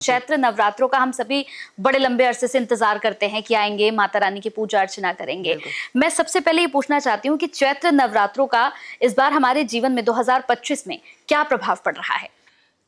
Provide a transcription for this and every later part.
चैत्र नवरात्रों का हम सभी बड़े लंबे अरसे से इंतजार करते हैं कि आएंगे, माता रानी की पूजा अर्चना करेंगे। मैं सबसे पहले ये पूछना चाहती हूँ कि चैत्र नवरात्रों का इस बार हमारे जीवन में 2025 में क्या प्रभाव पड़ रहा है?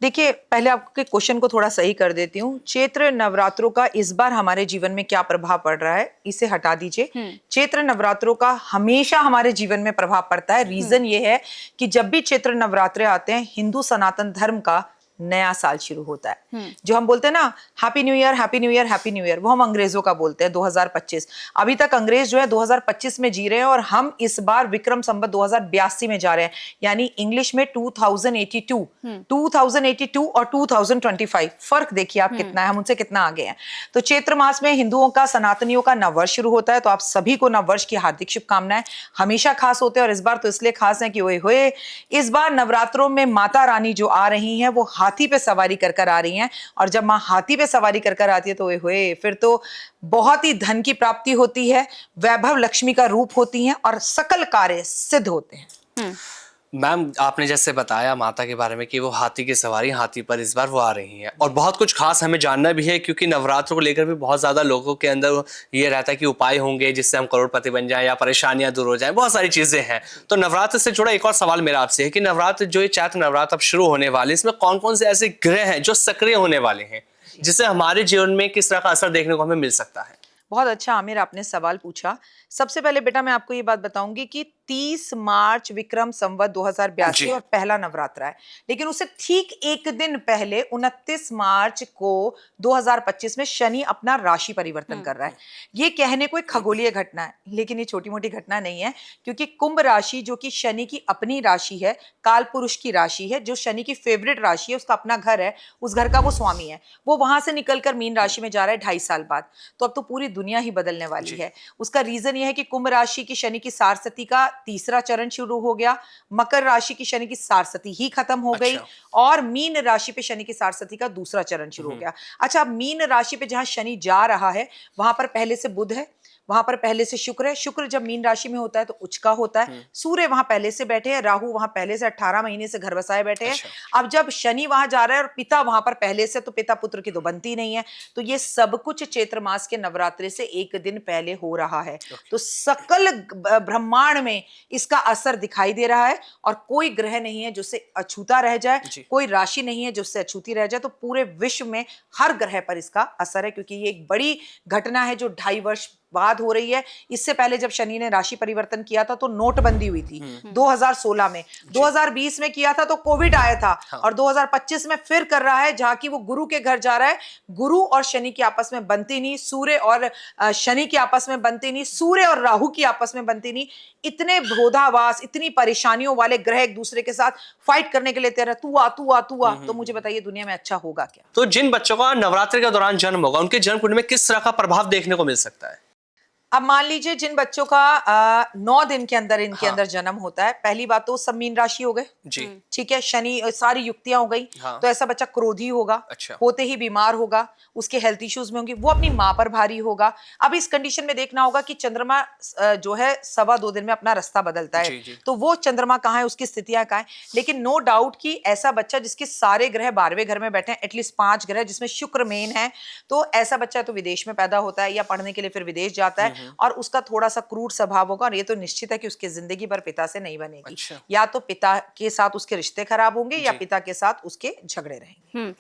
देखिए, पहले आपके क्वेश्चन को थोड़ा सही कर देती हूँ। चैत्र नवरात्रों का इस बार हमारे जीवन में क्या प्रभाव पड़ रहा है, इसे हटा दीजिए। चैत्र नवरात्रों का हमेशा हमारे जीवन में प्रभाव पड़ता है। रीजन ये है कि जब भी चैत्र नवरात्रे आते हैं, हिंदू सनातन धर्म का नया साल शुरू होता है। जो हम बोलते हैं ना, happy new year, happy new year, happy new year, वो हम अंग्रेजों का बोलते हैं। 2025 अभी तक अंग्रेज जो है 2025 में जी रहे हैं और हम इस बार विक्रम संवत 2082 में जा रहे हैं, यानी इंग्लिश में 2082 और 2025। फर्क देखिए आप कितना है, हम उनसे कितना आगे हैं। तो चैत्र मास में हिंदुओं का, सनातनियों का नववर्ष शुरू होता है। तो आप सभी को नववर्ष की हार्दिक शुभकामनाएं। हमेशा खास होते हैं और इस बार तो इसलिए खास है कि ओए होए, इस बार नवरात्रों में माता रानी जो आ रही हैं वो हाथी पे सवारी कर कर आ रही हैं। और जब माँ हाथी पे सवारी कर कर आती है तो ओए फिर तो बहुत ही धन की प्राप्ति होती है, वैभव लक्ष्मी का रूप होती हैं और सकल कार्य सिद्ध होते हैं। मैम, आपने जैसे बताया माता के बारे में कि वो हाथी की सवारी, हाथी पर इस बार वो आ रही हैं और बहुत कुछ खास हमें जानना भी है, क्योंकि नवरात्र को लेकर भी बहुत ज्यादा लोगों के अंदर ये रहता है कि उपाय होंगे जिससे हम करोड़पति बन जाएं या परेशानियां दूर हो जाएं, बहुत सारी चीजें हैं। तो नवरात्र से जुड़ा एक और सवाल मेरा आपसे है कि नवरात्र जो ये चैत्र नवरात्र अब शुरू होने वाले, इसमें कौन कौन से ऐसे ग्रह हैं जो सक्रिय होने वाले हैं, जिससे हमारे जीवन में किस तरह का असर देखने को हमें मिल सकता है? बहुत अच्छा आमिर आपने सवाल पूछा। सबसे पहले बेटा मैं आपको ये बात बताऊंगी कि 30 मार्च विक्रम संवत 2082 और पहला नवरात्र है, लेकिन उससे ठीक एक दिन पहले 29 मार्च को 2025 में शनि अपना राशि परिवर्तन कर रहा है। ये कहने को एक खगोलीय घटना है, लेकिन ये छोटी मोटी घटना नहीं है, क्योंकि कुंभ राशि जो कि शनि की अपनी राशि है, काल पुरुष की राशि है, जो शनि की फेवरेट राशि है, उसका अपना घर है, उस घर का वो स्वामी है, वो वहां से निकलकर मीन राशि में जा रहा है 2.5 साल बाद। तो अब तो पूरी दुनिया ही बदलने वाली है। उसका रीजन ये है कि कुंभ राशि की शनि की सारस्वती का तीसरा चरण शुरू हो गया, मकर राशि की शनि की सारस्वती ही खत्म हो गई और मीन राशि पे शनि की सारस्वती का दूसरा चरण शुरू हो गया। अच्छा, अब मीन राशि पे जहां शनि जा रहा है वहां पर पहले से बुध है, वहां पर पहले से शुक्र है। शुक्र जब मीन राशि में होता है तो उच्च का होता है। सूर्य वहां पहले से बैठे हैं, राहु वहां पहले से 18 महीने से घर बसाए बैठे हैं। अब जब शनि वहां जा रहा है और पिता वहां पर पहले से, तो पिता पुत्र की तो बनती नहीं है। तो ये सब कुछ चैत्र मास के नवरात्रि से एक दिन पहले हो रहा है। तो सकल ब्रह्मांड में इसका असर दिखाई दे रहा है और कोई ग्रह नहीं है जिससे अछूता रह जाए, कोई राशि नहीं है जिससे अछूती रह जाए। तो पूरे विश्व में हर ग्रह पर इसका असर है, क्योंकि ये एक बड़ी घटना है जो 2.5 वर्ष बाद हो रही है। इससे पहले जब शनि ने राशि परिवर्तन किया था तो नोटबंदी हुई थी 2016 में, 2020 में किया था तो कोविड आया था, और 2025 में फिर कर रहा है, जहां की वो गुरु के घर जा रहा है। गुरु और शनि की आपस में बनती नहीं, सूर्य और शनि की आपस में बनती नहीं, सूर्य और राहु की आपस में बनती नहीं। इतने विरोधाभास, इतनी परेशानियों वाले ग्रह एक दूसरे के साथ फाइट करने के लिए तैयार, तू आ तू आ तू आ। तो मुझे बताइए दुनिया में अच्छा होगा क्या? तो जिन बच्चों का नवरात्रि के दौरान जन्म होगा, उनके जन्म कुंडली में किस तरह का प्रभाव देखने को मिल सकता है? अब मान लीजिए जिन बच्चों का 9 दिन के अंदर इनके अंदर जन्म होता है, पहली बात तो सब मीन राशि हो गए जी, ठीक है, शनि सारी युक्तियां हो गई। तो ऐसा बच्चा क्रोधी होगा, होते ही बीमार होगा, उसके हेल्थ इश्यूज में होंगे, वो अपनी माँ पर भारी होगा। अब इस कंडीशन में देखना होगा कि चंद्रमा जो है 2.25 दिन में अपना रास्ता बदलता है। तो वो चंद्रमा कहाँ है, उसकी स्थितियां कहाँ है। लेकिन नो डाउट कि ऐसा बच्चा जिसके सारे ग्रह 12वें घर में बैठे हैं, एटलीस्ट 5 ग्रह जिसमें शुक्र मेन है, तो ऐसा बच्चा तो विदेश में पैदा होता है या पढ़ने के लिए फिर विदेश जाता है, और उसका थोड़ा सा क्रूर स्वभाव होगा। और ये तो निश्चित है कि उसकी जिंदगी भर पिता से नहीं बनेगी। या तो पिता के साथ उसके रिश्ते खराब होंगे या पिता के साथ उसके झगड़े रहेंगे।